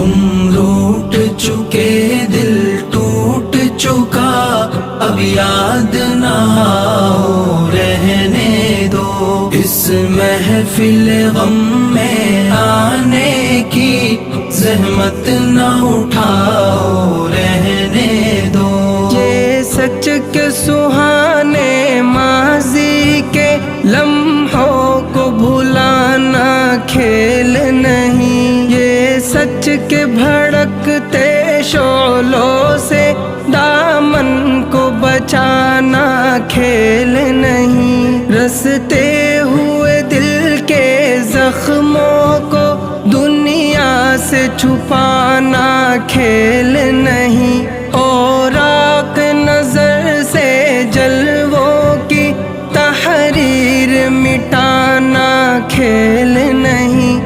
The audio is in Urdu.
تم روٹ چکے دل ٹوٹ چکا، اب یاد نہ آؤ رہنے دو، اس محفل غم میں آنے کی زحمت نہ اٹھاؤ رہنے دو۔ یہ سچ کے سہانے ماضی کے لمحوں کو بھلانا کھیل نہیں، یہ سچ کے بھڑکتے شعلوں سے دامن کو بچانا کھیل نہیں، رستے ہوئے دل کے زخموں کو دنیا سے چھپانا کھیل نہیں، اور آنکھ نظر سے جلووں کی تحریر مٹانا کھیل نہیں،